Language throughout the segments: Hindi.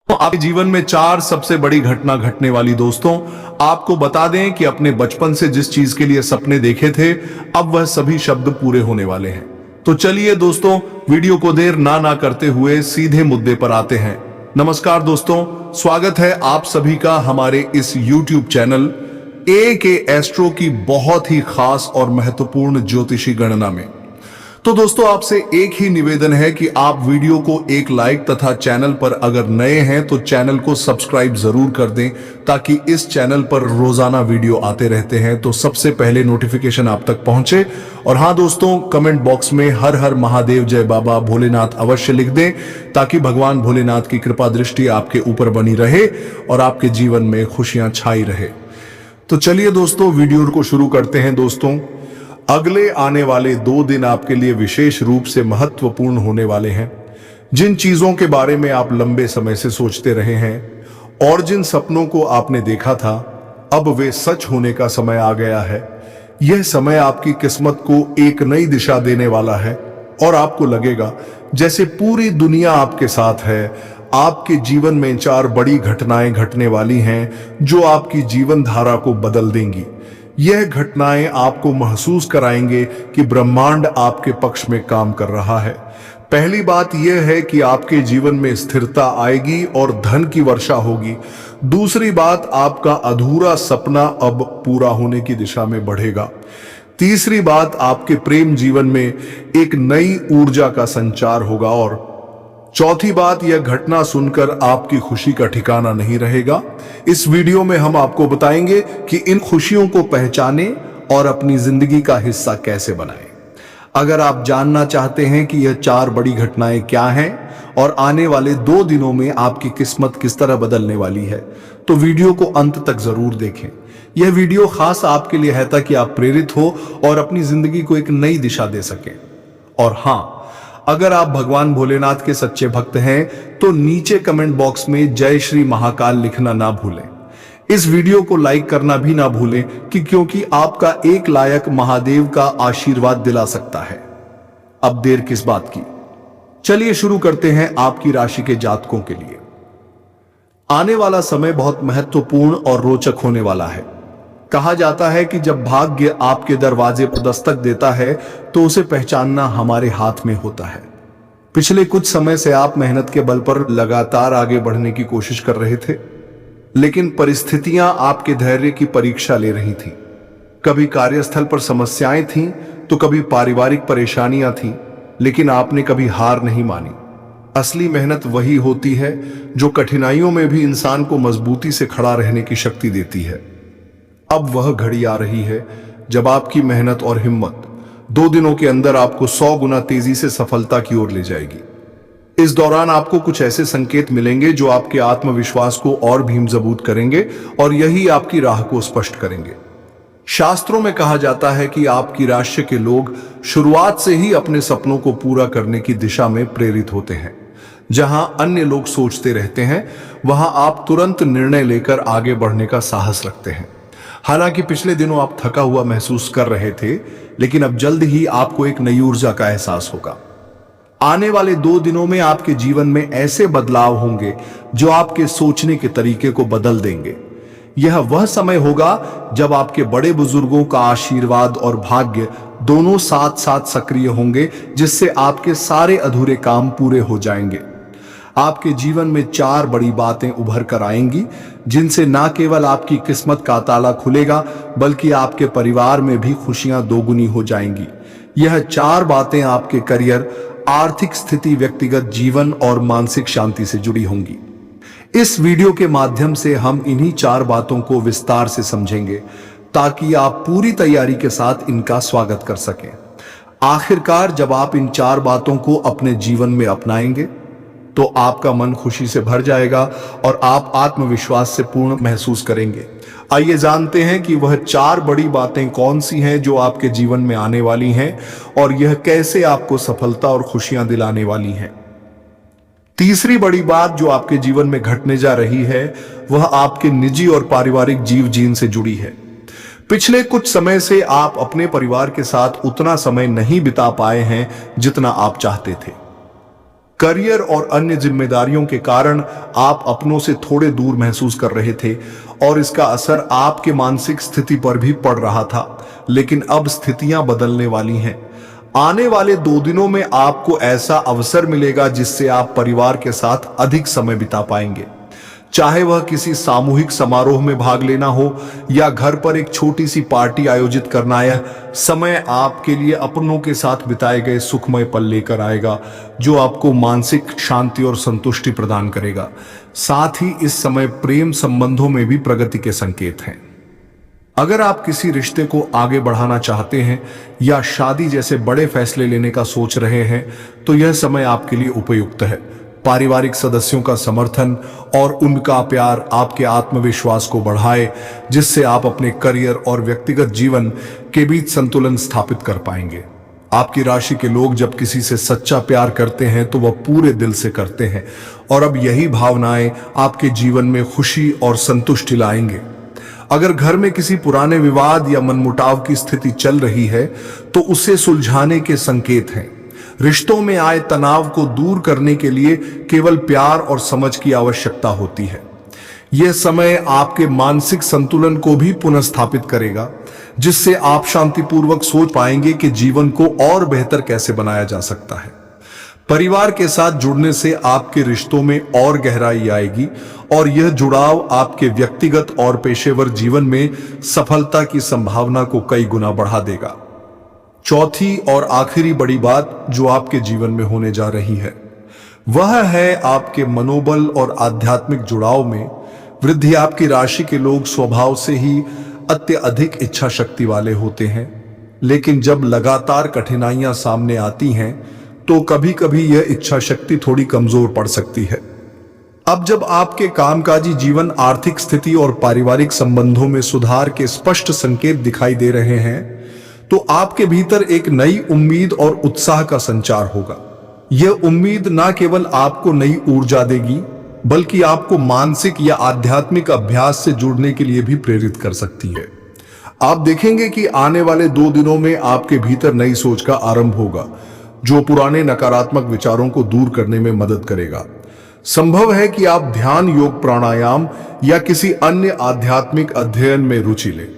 तो आपके जीवन में चार सबसे बड़ी घटना घटने वाली दोस्तों, आपको बता दें कि अपने बचपन से जिस चीज के लिए सपने देखे थे, अब वह सभी शब्द पूरे होने वाले हैं। तो चलिए दोस्तों, वीडियो को देर ना करते हुए सीधे मुद्दे पर आते हैं। नमस्कार दोस्तों, स्वागत है आप सभी का हमारे इस YouTube चैनल के एस्ट्रो की बहुत ही खास और महत्वपूर्ण ज्योतिषी गणना में। तो दोस्तों, आपसे एक ही निवेदन है कि आप वीडियो को एक लाइक तथा चैनल पर अगर नए हैं तो चैनल को सब्सक्राइब जरूर कर दें, ताकि इस चैनल पर रोजाना वीडियो आते रहते हैं तो सबसे पहले नोटिफिकेशन आप तक पहुंचे। और हाँ दोस्तों, कमेंट बॉक्स में हर हर महादेव जय बाबा भोलेनाथ अवश्य लिख दें, ताकि भगवान भोलेनाथ की कृपा दृष्टि आपके ऊपर बनी रहे और आपके जीवन में खुशियां छाई रहे। तो चलिए दोस्तों, वीडियो को शुरू करते हैं। दोस्तों, अगले आने वाले 2 दिन आपके लिए विशेष रूप से महत्वपूर्ण होने वाले हैं। जिन चीजों के बारे में आप लंबे समय से सोचते रहे हैं और जिन सपनों को आपने देखा था, अब वे सच होने का समय आ गया है। यह समय आपकी किस्मत को एक नई दिशा देने वाला है और आपको लगेगा जैसे पूरी दुनिया आपके साथ है। आपके जीवन में 4 बड़ी घटनाएं घटने वाली हैं जो आपकी जीवन धारा को बदल देंगी। यह घटनाएं आपको महसूस कराएंगे कि ब्रह्मांड आपके पक्ष में काम कर रहा है। पहली बात यह है कि आपके जीवन में स्थिरता आएगी और धन की वर्षा होगी। दूसरी बात, आपका अधूरा सपना अब पूरा होने की दिशा में बढ़ेगा। तीसरी बात, आपके प्रेम जीवन में एक नई ऊर्जा का संचार होगा। और चौथी बात, यह घटना सुनकर आपकी खुशी का ठिकाना नहीं रहेगा। इस वीडियो में हम आपको बताएंगे कि इन खुशियों को पहचानें और अपनी जिंदगी का हिस्सा कैसे बनाएं। अगर आप जानना चाहते हैं कि यह 4 बड़ी घटनाएं क्या हैं और आने वाले 2 दिनों में आपकी किस्मत किस तरह बदलने वाली है, तो वीडियो को अंत तक जरूर देखें। यह वीडियो खास आपके लिए है ताकि आप प्रेरित हो और अपनी जिंदगी को एक नई दिशा दे सकें। और हाँ, अगर आप भगवान भोलेनाथ के सच्चे भक्त हैं तो नीचे कमेंट बॉक्स में जय श्री महाकाल लिखना ना भूलें। इस वीडियो को लाइक करना भी ना भूलें क्योंकि आपका एक लायक महादेव का आशीर्वाद दिला सकता है। अब देर किस बात की, चलिए शुरू करते हैं आपकी राशि के जातकों के लिए। आने वाला समय बहुत महत्वपूर्ण और रोचक होने वाला है। कहा जाता है कि जब भाग्य आपके दरवाजे पर दस्तक देता है तो उसे पहचानना हमारे हाथ में होता है। पिछले कुछ समय से आप मेहनत के बल पर लगातार आगे बढ़ने की कोशिश कर रहे थे, लेकिन परिस्थितियां आपके धैर्य की परीक्षा ले रही थीं। कभी कार्यस्थल पर समस्याएं थीं तो कभी पारिवारिक परेशानियां थीं, लेकिन आपने कभी हार नहीं मानी। असली मेहनत वही होती है जो कठिनाइयों में भी इंसान को मजबूती से खड़ा रहने की शक्ति देती है। अब वह घड़ी आ रही है जब आपकी मेहनत और हिम्मत 2 दिनों के अंदर आपको 100 गुना तेजी से सफलता की ओर ले जाएगी। इस दौरान आपको कुछ ऐसे संकेत मिलेंगे जो आपके आत्मविश्वास को और भी मजबूत करेंगे और यही आपकी राह को स्पष्ट करेंगे। शास्त्रों में कहा जाता है कि आपकी राशि के लोग शुरुआत से ही अपने सपनों को पूरा करने की दिशा में प्रेरित होते हैं। जहां अन्य लोग सोचते रहते हैं, वहां आप तुरंत निर्णय लेकर आगे बढ़ने का साहस रखते हैं। हालांकि पिछले दिनों आप थका हुआ महसूस कर रहे थे, लेकिन अब जल्द ही आपको एक नई ऊर्जा का एहसास होगा। आने वाले 2 दिनों में आपके जीवन में ऐसे बदलाव होंगे जो आपके सोचने के तरीके को बदल देंगे। यह वह समय होगा जब आपके बड़े बुजुर्गों का आशीर्वाद और भाग्य दोनों साथ साथ सक्रिय होंगे, जिससे आपके सारे अधूरे काम पूरे हो जाएंगे। आपके जीवन में 4 बड़ी बातें उभर कर आएंगी, जिनसे ना केवल आपकी किस्मत का ताला खुलेगा, बल्कि आपके परिवार में भी खुशियां दोगुनी हो जाएंगी। यह 4 बातें आपके करियर, आर्थिक स्थिति, व्यक्तिगत जीवन और मानसिक शांति से जुड़ी होंगी। इस वीडियो के माध्यम से हम इन्हीं 4 बातों को विस्तार से समझेंगे, ताकि आप पूरी तैयारी के साथ इनका स्वागत कर सकें। आखिरकार जब आप इन 4 बातों को अपने जीवन में अपनाएंगे तो आपका मन खुशी से भर जाएगा और आप आत्मविश्वास से पूर्ण महसूस करेंगे। आइए जानते हैं कि वह 4 बड़ी बातें कौन सी हैं जो आपके जीवन में आने वाली हैं और यह कैसे आपको सफलता और खुशियां दिलाने वाली हैं। तीसरी बड़ी बात जो आपके जीवन में घटने जा रही है, वह आपके निजी और पारिवारिक जीवन से जुड़ी है। पिछले कुछ समय से आप अपने परिवार के साथ उतना समय नहीं बिता पाए हैं जितना आप चाहते थे। करियर और अन्य जिम्मेदारियों के कारण आप अपनों से थोड़े दूर महसूस कर रहे थे और इसका असर आपके मानसिक स्थिति पर भी पड़ रहा था। लेकिन अब स्थितियां बदलने वाली हैं। आने वाले 2 दिनों में आपको ऐसा अवसर मिलेगा जिससे आप परिवार के साथ अधिक समय बिता पाएंगे। चाहे वह किसी सामूहिक समारोह में भाग लेना हो या घर पर एक छोटी सी पार्टी आयोजित करना, यह समय आपके लिए अपनों के साथ बिताए गए सुखमय पल लेकर आएगा, जो आपको मानसिक शांति और संतुष्टि प्रदान करेगा। साथ ही इस समय प्रेम संबंधों में भी प्रगति के संकेत हैं। अगर आप किसी रिश्ते को आगे बढ़ाना चाहते हैं या शादी जैसे बड़े फैसले लेने का सोच रहे हैं, तो यह समय आपके लिए उपयुक्त है। पारिवारिक सदस्यों का समर्थन और उनका प्यार आपके आत्मविश्वास को बढ़ाए, जिससे आप अपने करियर और व्यक्तिगत जीवन के बीच संतुलन स्थापित कर पाएंगे। आपकी राशि के लोग जब किसी से सच्चा प्यार करते हैं तो वह पूरे दिल से करते हैं, और अब यही भावनाएं आपके जीवन में खुशी और संतुष्टि लाएंगे। अगर घर में किसी पुराने विवाद या मनमुटाव की स्थिति चल रही है, तो उसे सुलझाने के संकेत हैं। रिश्तों में आए तनाव को दूर करने के लिए केवल प्यार और समझ की आवश्यकता होती है। यह समय आपके मानसिक संतुलन को भी पुनर्स्थापित करेगा, जिससे आप शांतिपूर्वक सोच पाएंगे कि जीवन को और बेहतर कैसे बनाया जा सकता है। परिवार के साथ जुड़ने से आपके रिश्तों में और गहराई आएगी और यह जुड़ाव आपके व्यक्तिगत और पेशेवर जीवन में सफलता की संभावना को कई गुना बढ़ा देगा। चौथी और आखिरी बड़ी बात जो आपके जीवन में होने जा रही है, वह है आपके मनोबल और आध्यात्मिक जुड़ाव में वृद्धि। आपकी राशि के लोग स्वभाव से ही अत्यधिक इच्छा शक्ति वाले होते हैं, लेकिन जब लगातार कठिनाइयां सामने आती हैं तो कभी कभी यह इच्छा शक्ति थोड़ी कमजोर पड़ सकती है। अब जब आपके कामकाजी जीवन, आर्थिक स्थिति और पारिवारिक संबंधों में सुधार के स्पष्ट संकेत दिखाई दे रहे हैं, तो आपके भीतर एक नई उम्मीद और उत्साह का संचार होगा। यह उम्मीद न केवल आपको नई ऊर्जा देगी, बल्कि आपको मानसिक या आध्यात्मिक अभ्यास से जुड़ने के लिए भी प्रेरित कर सकती है। आप देखेंगे कि आने वाले 2 दिनों में आपके भीतर नई सोच का आरंभ होगा, जो पुराने नकारात्मक विचारों को दूर करने में मदद करेगा। संभव है कि आप ध्यान, योग, प्राणायाम या किसी अन्य आध्यात्मिक अध्ययन में रुचि लें।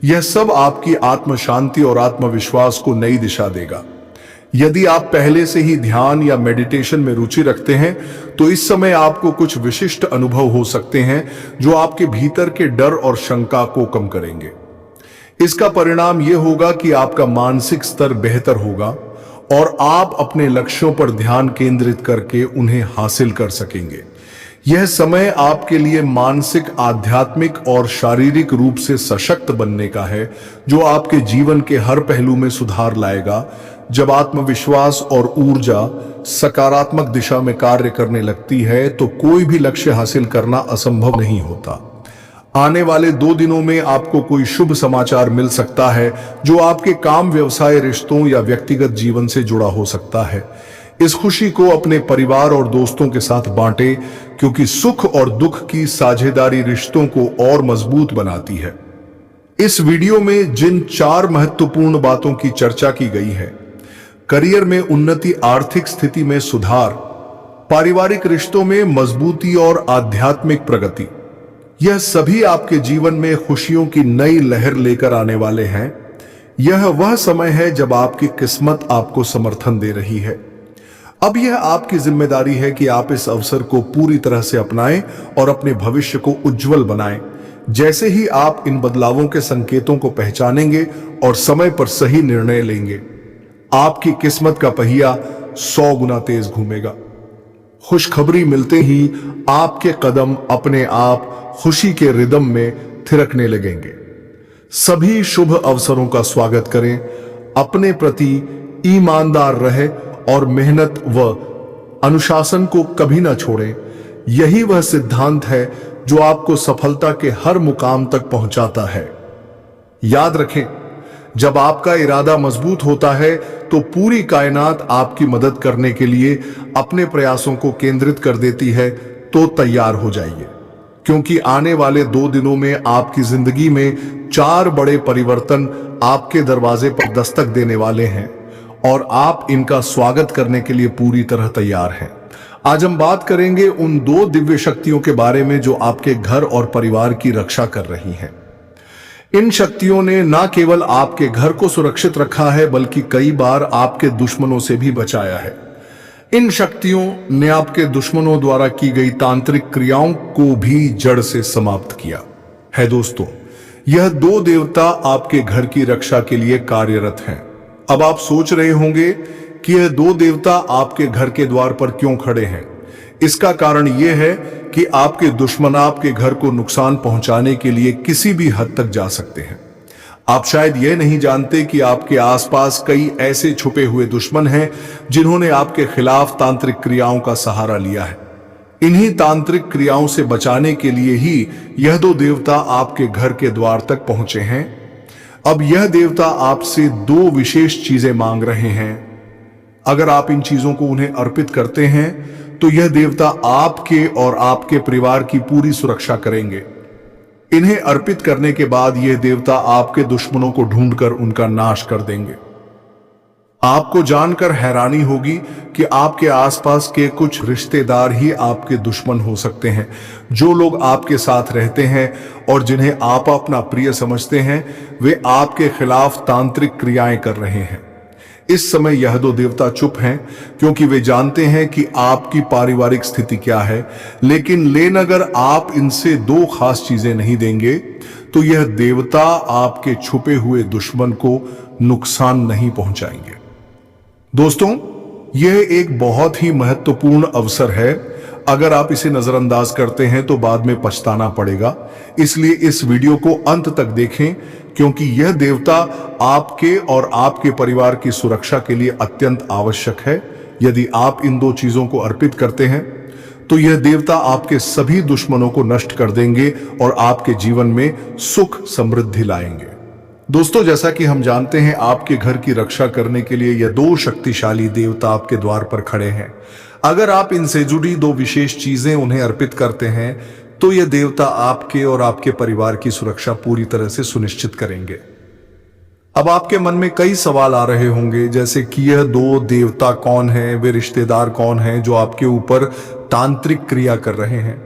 यह सब आपकी आत्म शांति और आत्मविश्वास को नई दिशा देगा। यदि आप पहले से ही ध्यान या मेडिटेशन में रुचि रखते हैं, तो इस समय आपको कुछ विशिष्ट अनुभव हो सकते हैं जो आपके भीतर के डर और शंका को कम करेंगे। इसका परिणाम यह होगा कि आपका मानसिक स्तर बेहतर होगा और आप अपने लक्ष्यों पर ध्यान केंद्रित करके उन्हें हासिल कर सकेंगे। यह समय आपके लिए मानसिक, आध्यात्मिक और शारीरिक रूप से सशक्त बनने का है, जो आपके जीवन के हर पहलू में सुधार लाएगा। जब आत्मविश्वास और ऊर्जा सकारात्मक दिशा में कार्य करने लगती है, तो कोई भी लक्ष्य हासिल करना असंभव नहीं होता। आने वाले 2 दिनों में आपको कोई शुभ समाचार मिल सकता है, जो आपके काम, व्यवसाय, रिश्तों या व्यक्तिगत जीवन से जुड़ा हो सकता है। इस खुशी को अपने परिवार और दोस्तों के साथ बांटें, क्योंकि सुख और दुख की साझेदारी रिश्तों को और मजबूत बनाती है। इस वीडियो में जिन 4 महत्वपूर्ण बातों की चर्चा की गई है, करियर में उन्नति, आर्थिक स्थिति में सुधार, पारिवारिक रिश्तों में मजबूती और आध्यात्मिक प्रगति, यह सभी आपके जीवन में खुशियों की नई लहर लेकर आने वाले हैं। यह वह समय है जब आपकी किस्मत आपको समर्थन दे रही है। अब यह आपकी जिम्मेदारी है कि आप इस अवसर को पूरी तरह से अपनाएं और अपने भविष्य को उज्जवल बनाएं। जैसे ही आप इन बदलावों के संकेतों को पहचानेंगे और समय पर सही निर्णय लेंगे, आपकी किस्मत का पहिया 100 गुना तेज घूमेगा। खुशखबरी मिलते ही आपके कदम अपने आप खुशी के रिदम में थिरकने लगेंगे। सभी शुभ अवसरों का स्वागत करें, अपने प्रति ईमानदार रहे और मेहनत व अनुशासन को कभी ना छोड़ें। यही वह सिद्धांत है जो आपको सफलता के हर मुकाम तक पहुंचाता है। याद रखें, जब आपका इरादा मजबूत होता है तो पूरी कायनात आपकी मदद करने के लिए अपने प्रयासों को केंद्रित कर देती है। तो तैयार हो जाइए, क्योंकि आने वाले 2 दिनों में आपकी जिंदगी में 4 बड़े परिवर्तन आपके दरवाजे पर दस्तक देने वाले हैं और आप इनका स्वागत करने के लिए पूरी तरह तैयार हैं। आज हम बात करेंगे उन दो दिव्य शक्तियों के बारे में जो आपके घर और परिवार की रक्षा कर रही हैं। इन शक्तियों ने न केवल आपके घर को सुरक्षित रखा है बल्कि कई बार आपके दुश्मनों से भी बचाया है। इन शक्तियों ने आपके दुश्मनों द्वारा की गई तांत्रिक क्रियाओं को भी जड़ से समाप्त किया है। दोस्तों, यह दो देवता आपके घर की रक्षा के लिए कार्यरत हैं। अब आप सोच रहे होंगे कि यह दो देवता आपके घर के द्वार पर क्यों खड़े हैं। इसका कारण यह है कि आपके दुश्मन आपके घर को नुकसान पहुंचाने के लिए किसी भी हद तक जा सकते हैं। आप शायद यह नहीं जानते कि आपके आसपास कई ऐसे छुपे हुए दुश्मन हैं जिन्होंने आपके खिलाफ तांत्रिक क्रियाओं का सहारा लिया है। इन्हीं तांत्रिक क्रियाओं से बचाने के लिए ही यह दो देवता आपके घर के द्वार तक पहुंचे हैं। अब यह देवता आपसे दो विशेष चीजें मांग रहे हैं। अगर आप इन चीजों को उन्हें अर्पित करते हैं तो यह देवता आपके और आपके परिवार की पूरी सुरक्षा करेंगे। इन्हें अर्पित करने के बाद यह देवता आपके दुश्मनों को ढूंढकर उनका नाश कर देंगे। आपको जानकर हैरानी होगी कि आपके आसपास के कुछ रिश्तेदार ही आपके दुश्मन हो सकते हैं। जो लोग आपके साथ रहते हैं और जिन्हें आप अपना प्रिय समझते हैं, वे आपके खिलाफ तांत्रिक क्रियाएं कर रहे हैं। इस समय यह दो देवता चुप हैं क्योंकि वे जानते हैं कि आपकी पारिवारिक स्थिति क्या है, लेकिन अगर आप इनसे दो खास चीजें नहीं देंगे तो यह देवता आपके छुपे हुए दुश्मन को नुकसान नहीं पहुंचाएंगे। दोस्तों, यह एक बहुत ही महत्वपूर्ण अवसर है। अगर आप इसे नजरअंदाज करते हैं तो बाद में पछताना पड़ेगा। इसलिए इस वीडियो को अंत तक देखें क्योंकि यह देवता आपके और आपके परिवार की सुरक्षा के लिए अत्यंत आवश्यक है। यदि आप इन दो चीजों को अर्पित करते हैं तो यह देवता आपके सभी दुश्मनों को नष्ट कर देंगे और आपके जीवन में सुख समृद्धि लाएंगे। दोस्तों, जैसा कि हम जानते हैं, आपके घर की रक्षा करने के लिए यह दो शक्तिशाली देवता आपके द्वार पर खड़े हैं। अगर आप इनसे जुड़ी दो विशेष चीजें उन्हें अर्पित करते हैं तो यह देवता आपके और आपके परिवार की सुरक्षा पूरी तरह से सुनिश्चित करेंगे। अब आपके मन में कई सवाल आ रहे होंगे, जैसे कि यह दो देवता कौन हैं, वे रिश्तेदार कौन हैं जो आपके ऊपर तांत्रिक क्रिया कर रहे हैं,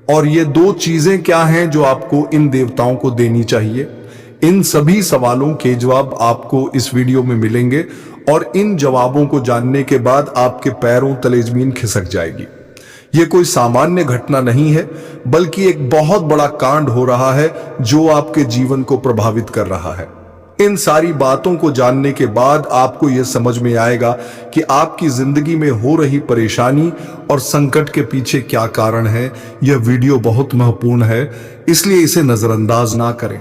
और ये दो चीजें क्या हैं जो आपको इन देवताओं को देनी चाहिए। इन सभी सवालों के जवाब आपको इस वीडियो में मिलेंगे और इन जवाबों को जानने के बाद आपके पैरों तले जमीन खिसक जाएगी। यह कोई सामान्य घटना नहीं है बल्कि एक बहुत बड़ा कांड हो रहा है जो आपके जीवन को प्रभावित कर रहा है। इन सारी बातों को जानने के बाद आपको यह समझ में आएगा कि आपकी जिंदगी में हो रही परेशानी और संकट के पीछे क्या कारण है। यह वीडियो बहुत महत्वपूर्ण है, इसलिए इसे नजरअंदाज ना करें।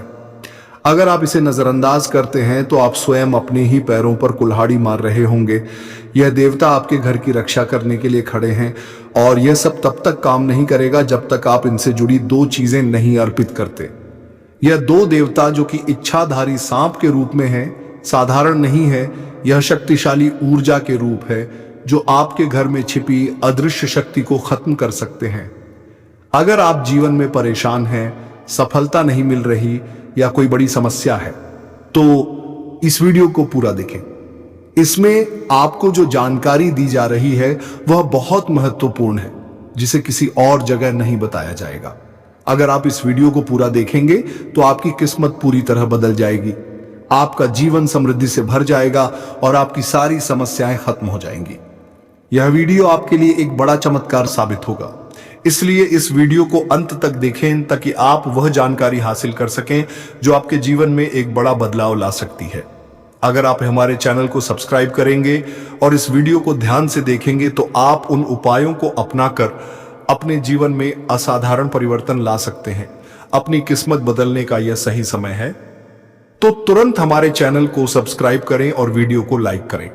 अगर आप इसे नजरअंदाज करते हैं तो आप स्वयं अपने ही पैरों पर कुल्हाड़ी मार रहे होंगे। यह देवता आपके घर की रक्षा करने के लिए खड़े हैं और यह सब तब तक काम नहीं करेगा जब तक आप इनसे जुड़ी दो चीजें नहीं अर्पित करते। यह दो देवता जो कि इच्छाधारी सांप के रूप में है, साधारण नहीं है। यह शक्तिशाली ऊर्जा के रूप है जो आपके घर में छिपी अदृश्य शक्ति को खत्म कर सकते हैं। अगर आप जीवन में परेशान हैं, सफलता नहीं मिल रही या कोई बड़ी समस्या है तो इस वीडियो को पूरा देखें। इसमें आपको जो जानकारी दी जा रही है वह बहुत महत्वपूर्ण है, जिसे किसी और जगह नहीं बताया जाएगा। अगर आप इस वीडियो को पूरा देखेंगे तो आपकी किस्मत पूरी तरह बदल जाएगी, आपका जीवन समृद्धि से भर जाएगा और आपकी सारी समस्याएं खत्म हो जाएंगी। यह वीडियो आपके लिए एक बड़ा चमत्कार साबित होगा, इसलिए इस वीडियो को अंत तक देखें ताकि आप वह जानकारी हासिल कर सकें जो आपके जीवन में एक बड़ा बदलाव ला सकती है। अगर आप हमारे चैनल को सब्सक्राइब करेंगे और इस वीडियो को ध्यान से देखेंगे तो आप उन उपायों को अपनाकर अपने जीवन में असाधारण परिवर्तन ला सकते हैं। अपनी किस्मत बदलने का यह सही समय है, तो तुरंत हमारे चैनल को सब्सक्राइब करें और वीडियो को लाइक करें।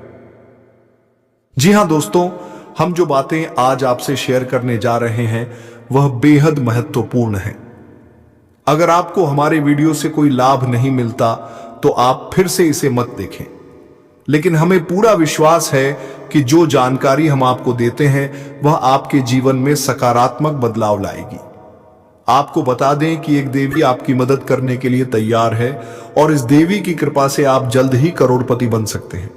जी हां दोस्तों, हम जो बातें आज आपसे शेयर करने जा रहे हैं वह बेहद महत्वपूर्ण है। अगर आपको हमारे वीडियो से कोई लाभ नहीं मिलता तो आप फिर से इसे मत देखें, लेकिन हमें पूरा विश्वास है कि जो जानकारी हम आपको देते हैं वह आपके जीवन में सकारात्मक बदलाव लाएगी। आपको बता दें कि एक देवी आपकी मदद करने के लिए तैयार है और इस देवी की कृपा से आप जल्द ही करोड़पति बन सकते हैं।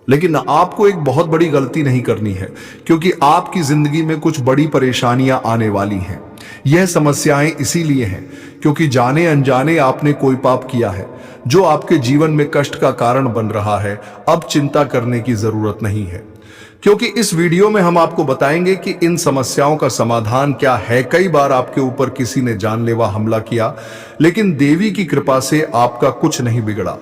लेकिन आपको एक बहुत बड़ी गलती नहीं करनी है, क्योंकि आपकी जिंदगी में कुछ बड़ी परेशानियां आने वाली हैं। यह समस्याएं इसीलिए हैं क्योंकि जाने अनजाने आपने कोई पाप किया है जो आपके जीवन में कष्ट का कारण बन रहा है। अब चिंता करने की जरूरत नहीं है, क्योंकि इस वीडियो में हम आपको बताएंगे कि इन समस्याओं का समाधान क्या है। कई बार आपके ऊपर किसी ने जानलेवा हमला किया, लेकिन देवी की कृपा से आपका कुछ नहीं बिगड़ा।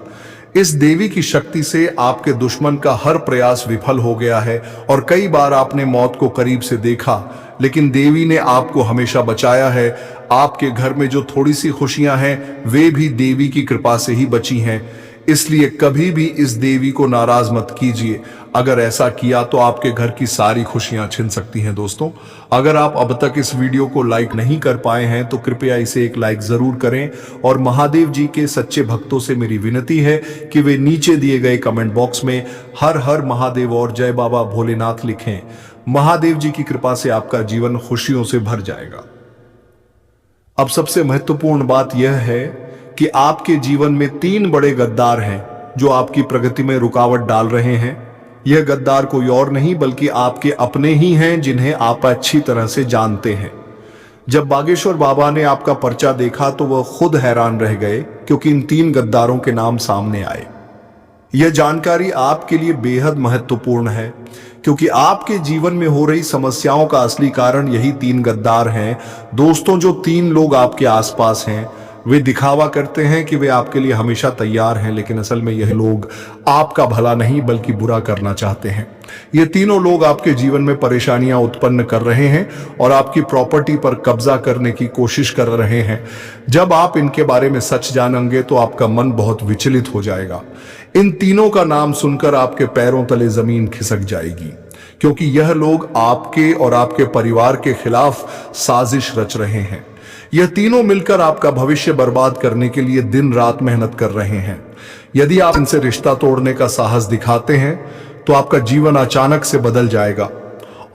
इस देवी की शक्ति से आपके दुश्मन का हर प्रयास विफल हो गया है और कई बार आपने मौत को करीब से देखा, लेकिन देवी ने आपको हमेशा बचाया है। आपके घर में जो थोड़ी सी खुशियां हैं वे भी देवी की कृपा से ही बची हैं। इसलिए कभी भी इस देवी को नाराज मत कीजिए। अगर ऐसा किया तो आपके घर की सारी खुशियां छिन सकती हैं। दोस्तों, अगर आप अब तक इस वीडियो को लाइक नहीं कर पाए हैं तो कृपया इसे एक लाइक जरूर करें और महादेव जी के सच्चे भक्तों से मेरी विनती है कि वे नीचे दिए गए कमेंट बॉक्स में हर हर महादेव और जय बाबा भोलेनाथ लिखें। महादेव जी की कृपा से आपका जीवन खुशियों से भर जाएगा। अब सबसे महत्वपूर्ण बात यह है कि आपके जीवन में 3 बड़े गद्दार हैं जो आपकी प्रगति में रुकावट डाल रहे हैं। यह गद्दार कोई और नहीं बल्कि आपके अपने ही हैं, जिन्हें आप अच्छी तरह से जानते हैं। जब बागेश्वर बाबा ने आपका पर्चा देखा तो वह खुद हैरान रह गए, क्योंकि इन 3 गद्दारों के नाम सामने आए। यह जानकारी आपके लिए बेहद महत्वपूर्ण है, क्योंकि आपके जीवन में हो रही समस्याओं का असली कारण यही 3 गद्दार हैं। दोस्तों, जो 3 लोग आपके आसपास हैं वे दिखावा करते हैं कि वे आपके लिए हमेशा तैयार हैं, लेकिन असल में यह लोग आपका भला नहीं बल्कि बुरा करना चाहते हैं। ये तीनों लोग आपके जीवन में परेशानियां उत्पन्न कर रहे हैं और आपकी प्रॉपर्टी पर कब्जा करने की कोशिश कर रहे हैं। जब आप इनके बारे में सच जानेंगे तो आपका मन बहुत विचलित हो जाएगा। इन तीनों का नाम सुनकर आपके पैरों तले जमीन खिसक जाएगी, क्योंकि यह लोग आपके और आपके परिवार के खिलाफ साजिश रच रहे हैं। यह तीनों मिलकर आपका भविष्य बर्बाद करने के लिए दिन रात मेहनत कर रहे हैं। यदि आप इनसे रिश्ता तोड़ने का साहस दिखाते हैं तो आपका जीवन अचानक से बदल जाएगा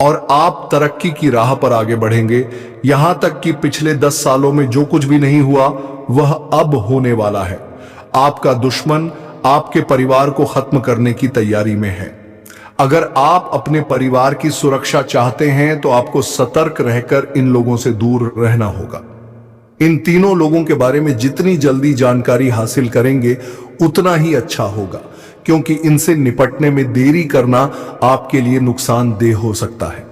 और आप तरक्की की राह पर आगे बढ़ेंगे। यहां तक कि पिछले 10 सालों में जो कुछ भी नहीं हुआ वह अब होने वाला है। आपका दुश्मन आपके परिवार को खत्म करने की तैयारी में है। अगर आप अपने परिवार की सुरक्षा चाहते हैं तो आपको सतर्क रहकर इन लोगों से दूर रहना होगा। इन तीनों लोगों के बारे में जितनी जल्दी जानकारी हासिल करेंगे उतना ही अच्छा होगा, क्योंकि इनसे निपटने में देरी करना आपके लिए नुकसानदेह हो सकता है।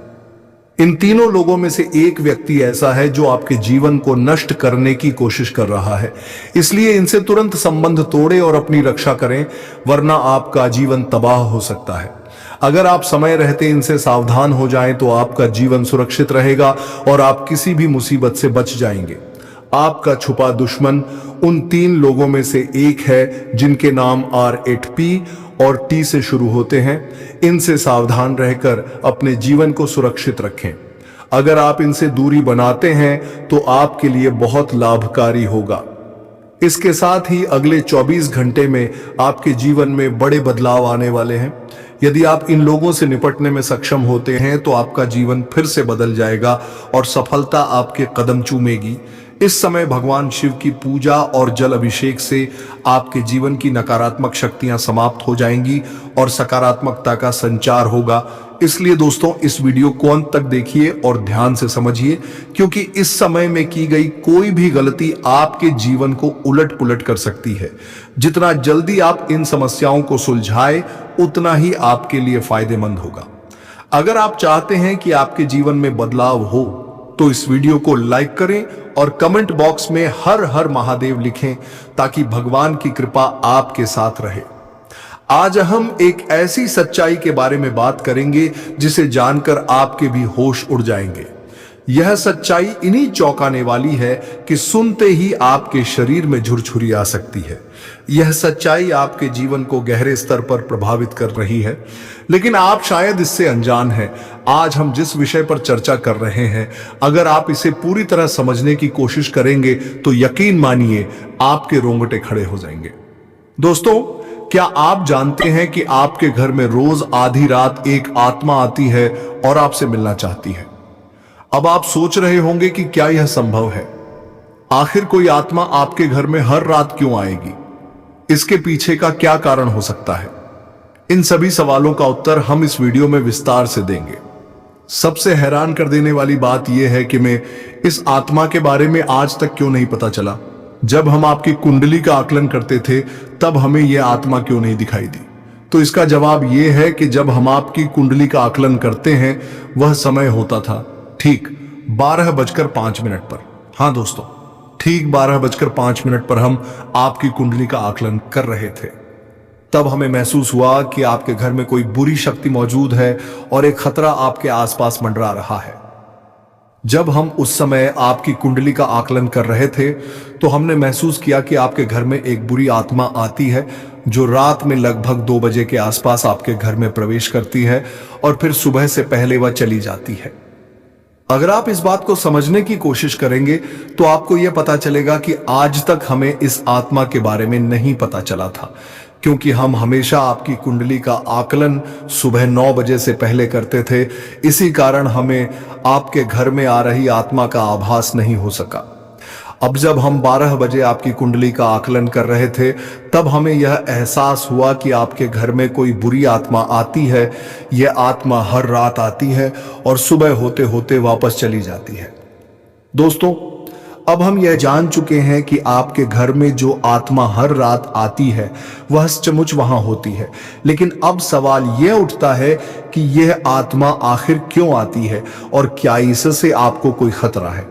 इन तीनों लोगों में से एक व्यक्ति ऐसा है जो आपके जीवन को नष्ट करने की कोशिश कर रहा है। इसलिए इनसे तुरंत संबंध तोड़ें और अपनी रक्षा करें, वरना आपका जीवन तबाह हो सकता है। अगर आप समय रहते इनसे सावधान हो जाएं तो आपका जीवन सुरक्षित रहेगा और आप किसी भी मुसीबत से बच जाएंगे। आपका छुपा दुश्मन उन 3 लोगों में से एक है जिनके नाम R8P और T से शुरू होते हैं। इनसे सावधान रहकर अपने जीवन को सुरक्षित रखें। अगर आप इनसे दूरी बनाते हैं तो आपके लिए बहुत लाभकारी होगा। इसके साथ ही अगले 24 घंटे में आपके जीवन में बड़े बदलाव आने वाले हैं। यदि आप इन लोगों से निपटने में सक्षम होते हैं तो आपका जीवन फिर से बदल जाएगा और सफलता आपके कदम चूमेगी। इस समय भगवान शिव की पूजा और जल अभिषेक से आपके जीवन की नकारात्मक शक्तियां समाप्त हो जाएंगी और सकारात्मकता का संचार होगा। इसलिए दोस्तों, इस वीडियो को अंत तक देखिए और ध्यान से समझिए, क्योंकि इस समय में की गई कोई भी गलती आपके जीवन को उलट पुलट कर सकती है। जितना जल्दी आप इन समस्याओं को सुलझाएं उतना ही आपके लिए फायदेमंद होगा। अगर आप चाहते हैं कि आपके जीवन में बदलाव हो तो इस वीडियो को लाइक करें और कमेंट बॉक्स में हर हर महादेव लिखें, ताकि भगवान की कृपा आपके साथ रहे। आज हम एक ऐसी सच्चाई के बारे में बात करेंगे जिसे जानकर आपके भी होश उड़ जाएंगे। यह सच्चाई इन्हीं चौंकाने वाली है कि सुनते ही आपके शरीर में झुरझुरी आ सकती है। यह सच्चाई आपके जीवन को गहरे स्तर पर प्रभावित कर रही है, लेकिन आप शायद इससे अनजान हैं। आज हम जिस विषय पर चर्चा कर रहे हैं, अगर आप इसे पूरी तरह समझने की कोशिश करेंगे तो यकीन मानिए आपके रोंगटे खड़े हो जाएंगे। दोस्तों, क्या आप जानते हैं कि आपके घर में रोज आधी रात एक आत्मा आती है और आपसे मिलना चाहती है? अब आप सोच रहे होंगे कि क्या यह संभव है? आखिर कोई आत्मा आपके घर में हर रात क्यों आएगी? इसके पीछे का क्या कारण हो सकता है? इन सभी सवालों का उत्तर हम इस वीडियो में विस्तार से देंगे। सबसे हैरान कर देने वाली बात यह है कि मैं इस आत्मा के बारे में आज तक क्यों नहीं पता चला। जब हम आपकी कुंडली का आकलन करते थे तब हमें यह आत्मा क्यों नहीं दिखाई दी। तो इसका जवाब यह है कि जब हम आपकी कुंडली का आकलन करते हैं वह समय होता था ठीक 12:05 पर। हाँ दोस्तों, ठीक 12:05 पर हम आपकी कुंडली का आकलन कर रहे थे। तब हमें महसूस हुआ कि आपके घर में कोई बुरी शक्ति मौजूद है और एक खतरा आपके आसपास मंडरा रहा है। जब हम उस समय आपकी कुंडली का आकलन कर रहे थे तो हमने महसूस किया कि आपके घर में एक बुरी आत्मा आती है जो रात में लगभग 2 बजे के आसपास आपके घर में प्रवेश करती है और फिर सुबह से पहले वह चली जाती है। अगर आप इस बात को समझने की कोशिश करेंगे तो आपको यह पता चलेगा कि आज तक हमें इस आत्मा के बारे में नहीं पता चला था, क्योंकि हम हमेशा आपकी कुंडली का आकलन सुबह 9 बजे से पहले करते थे। इसी कारण हमें आपके घर में आ रही आत्मा का आभास नहीं हो सका। अब जब हम 12 बजे आपकी कुंडली का आकलन कर रहे थे तब हमें यह एहसास हुआ कि आपके घर में कोई बुरी आत्मा आती है। यह आत्मा हर रात आती है और सुबह होते होते वापस चली जाती है। दोस्तों, अब हम यह जान चुके हैं कि आपके घर में जो आत्मा हर रात आती है वह सचमुच वहां होती है, लेकिन अब सवाल यह उठता है कि यह आत्मा आखिर क्यों आती है और क्या इससे आपको कोई खतरा है।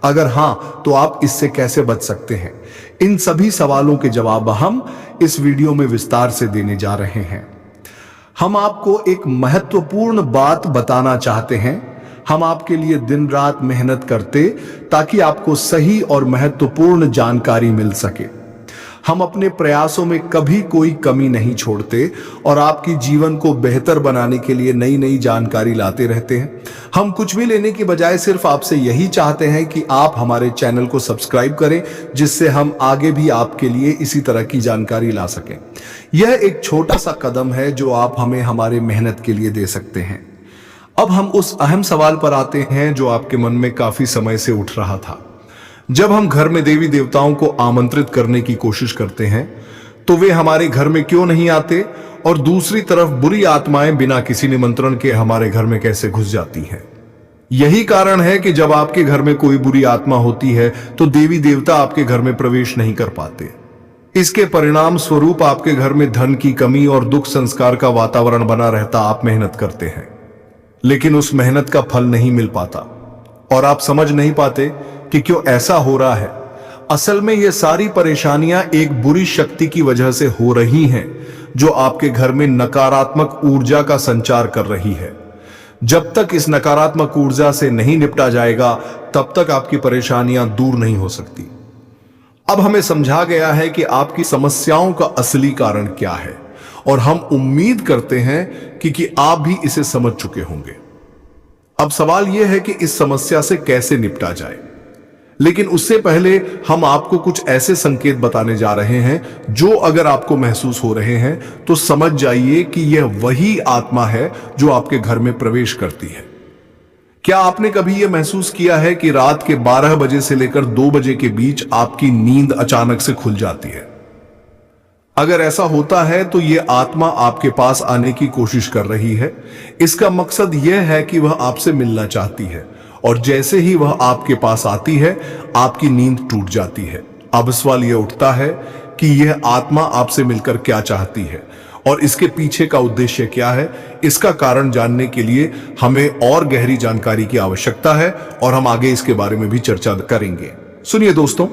अगर हां तो आप इससे कैसे बच सकते हैं। इन सभी सवालों के जवाब हम इस वीडियो में विस्तार से देने जा रहे हैं। हम आपको एक महत्वपूर्ण बात बताना चाहते हैं। हम आपके लिए दिन रात मेहनत करते ताकि आपको सही और महत्वपूर्ण जानकारी मिल सके। हम अपने प्रयासों में कभी कोई कमी नहीं छोड़ते और आपकी जीवन को बेहतर बनाने के लिए नई नई जानकारी लाते रहते हैं। हम कुछ भी लेने की बजाय सिर्फ आपसे यही चाहते हैं कि आप हमारे चैनल को सब्सक्राइब करें, जिससे हम आगे भी आपके लिए इसी तरह की जानकारी ला सकें। यह एक छोटा सा कदम है जो आप हमें हमारे मेहनत के लिए दे सकते हैं। अब हम उस अहम सवाल पर आते हैं जो आपके मन में काफी समय से उठ रहा था। जब हम घर में देवी देवताओं को आमंत्रित करने की कोशिश करते हैं तो वे हमारे घर में क्यों नहीं आते, और दूसरी तरफ बुरी आत्माएं बिना किसी निमंत्रण के हमारे घर में कैसे घुस जाती हैं। यही कारण है कि जब आपके घर में कोई बुरी आत्मा होती है तो देवी देवता आपके घर में प्रवेश नहीं कर पाते। इसके परिणाम स्वरूप आपके घर में धन की कमी और दुख संस्कार का वातावरण बना रहता। आप मेहनत करते हैं लेकिन उस मेहनत का फल नहीं मिल पाता और आप समझ नहीं पाते कि क्यों ऐसा हो रहा है। असल में ये सारी परेशानियां एक बुरी शक्ति की वजह से हो रही हैं जो आपके घर में नकारात्मक ऊर्जा का संचार कर रही है। जब तक इस नकारात्मक ऊर्जा से नहीं निपटा जाएगा तब तक आपकी परेशानियां दूर नहीं हो सकती। अब हमें समझा गया है कि आपकी समस्याओं का असली कारण क्या है और हम उम्मीद करते हैं कि आप भी इसे समझ चुके होंगे। अब सवाल यह है कि इस समस्या से कैसे निपटा जाए, लेकिन उससे पहले हम आपको कुछ ऐसे संकेत बताने जा रहे हैं जो अगर आपको महसूस हो रहे हैं तो समझ जाइए कि यह वही आत्मा है जो आपके घर में प्रवेश करती है। क्या आपने कभी यह महसूस किया है कि रात के 12 बजे से लेकर 2 बजे के बीच आपकी नींद अचानक से खुल जाती है? अगर ऐसा होता है तो यह आत्मा आपके पास आने की कोशिश कर रही है। इसका मकसद यह है कि वह आपसे मिलना चाहती है और जैसे ही वह आपके पास आती है आपकी नींद टूट जाती है। अब सवाल यह उठता है कि यह आत्मा आपसे मिलकर क्या चाहती है और इसके पीछे का उद्देश्य क्या है। इसका कारण जानने के लिए हमें और गहरी जानकारी की आवश्यकता है और हम आगे इसके बारे में भी चर्चा करेंगे। सुनिए दोस्तों,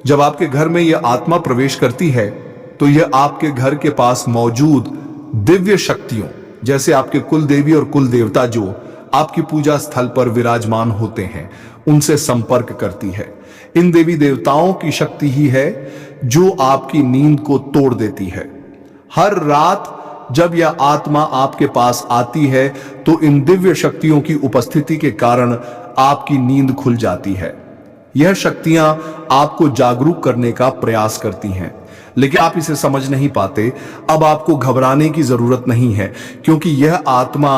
जब आपके घर में यह आत्मा प्रवेश करती है तो यह आपके घर के पास मौजूद दिव्य शक्तियों जैसे आपके कुल देवी और कुल देवता जो आपकी पूजा स्थल पर विराजमान होते हैं उनसे संपर्क करती है। इन देवी देवताओं की शक्ति ही है जो आपकी नींद को तोड़ देती है। हर रात जब यह आत्मा आपके पास आती है तो इन दिव्य शक्तियों की उपस्थिति के कारण आपकी नींद खुल जाती है। यह शक्तियां आपको जागरूक करने का प्रयास करती हैं, लेकिन आप इसे समझ नहीं पाते। अब आपको घबराने की जरूरत नहीं है, क्योंकि यह आत्मा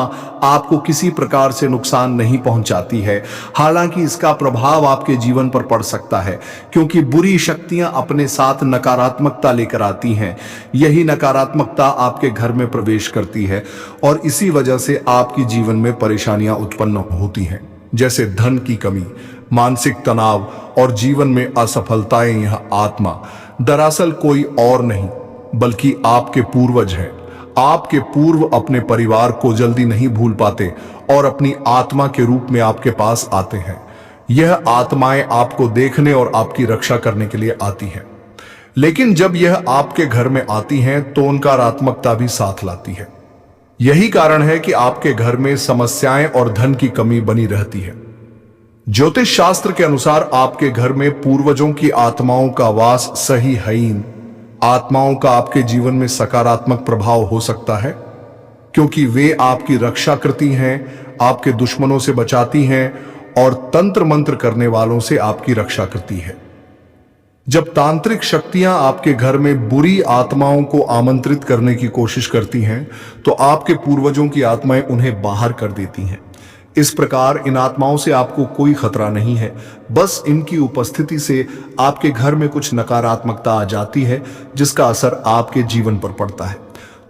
आपको किसी प्रकार से नुकसान नहीं पहुंचाती है। हालांकि इसका प्रभाव आपके जीवन पर पड़ सकता है, क्योंकि बुरी शक्तियां अपने साथ नकारात्मकता लेकर आती हैं। यही नकारात्मकता आपके घर में प्रवेश करती है और इसी वजह से आपके जीवन में परेशानियां उत्पन्न होती हैं, जैसे धन की कमी, मानसिक तनाव और जीवन में असफलताएं। यह आत्मा दरअसल कोई और नहीं बल्कि आपके पूर्वज हैं। आपके पूर्व अपने परिवार को जल्दी नहीं भूल पाते और अपनी आत्मा के रूप में आपके पास आते हैं। यह आत्माएं आपको देखने और आपकी रक्षा करने के लिए आती हैं, लेकिन जब यह आपके घर में आती हैं तो उनका नकारात्मकता भी साथ लाती है। यही कारण है कि आपके घर में समस्याएं और धन की कमी बनी रहती है। ज्योतिष शास्त्र के अनुसार आपके घर में पूर्वजों की आत्माओं का वास सही है। इन आत्माओं का आपके जीवन में सकारात्मक प्रभाव हो सकता है, क्योंकि वे आपकी रक्षा करती हैं, आपके दुश्मनों से बचाती हैं और तंत्र मंत्र करने वालों से आपकी रक्षा करती है। जब तांत्रिक शक्तियां आपके घर में बुरी आत्माओं को आमंत्रित करने की कोशिश करती हैं, तो आपके पूर्वजों की आत्माएं उन्हें बाहर कर देती हैं। इस प्रकार इन आत्माओं से आपको कोई खतरा नहीं है, बस इनकी उपस्थिति से आपके घर में कुछ नकारात्मकता आ जाती है, जिसका असर आपके जीवन पर पड़ता है।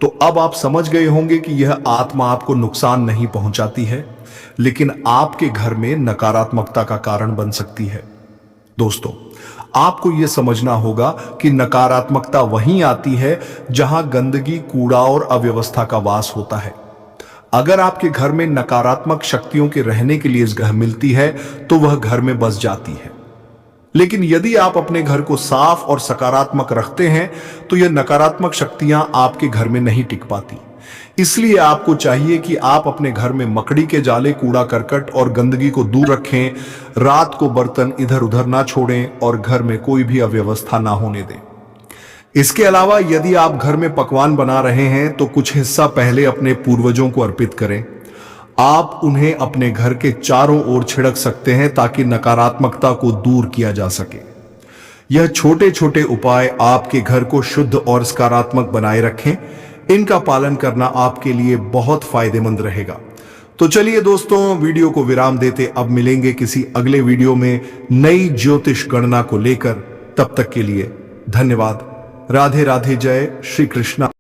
तो अब आप समझ गए होंगे कि यह आत्मा आपको नुकसान नहीं पहुंचाती है, लेकिन आपके घर में नकारात्मकता का कारण बन सकती है। दोस्तों, आपको यह समझना होगा कि नकारात्मकता वहीं आती है जहां गंदगी, कूड़ा और अव्यवस्था का वास होता है। अगर आपके घर में नकारात्मक शक्तियों के रहने के लिए जगह मिलती है तो वह घर में बस जाती है, लेकिन यदि आप अपने घर को साफ और सकारात्मक रखते हैं तो यह नकारात्मक शक्तियां आपके घर में नहीं टिक पाती। इसलिए आपको चाहिए कि आप अपने घर में मकड़ी के जाले, कूड़ा करकट और गंदगी को दूर रखें, रात को बर्तन इधर उधर ना छोड़ें और घर में कोई भी अव्यवस्था ना होने दें। इसके अलावा यदि आप घर में पकवान बना रहे हैं तो कुछ हिस्सा पहले अपने पूर्वजों को अर्पित करें। आप उन्हें अपने घर के चारों ओर छिड़क सकते हैं ताकि नकारात्मकता को दूर किया जा सके। यह छोटे छोटे उपाय आपके घर को शुद्ध और सकारात्मक बनाए रखें। इनका पालन करना आपके लिए बहुत फायदेमंद रहेगा। तो चलिए दोस्तों, वीडियो को विराम देते अब मिलेंगे किसी अगले वीडियो में नई ज्योतिष गणना को लेकर। तब तक के लिए धन्यवाद। राधे राधे। जय श्री कृष्णा।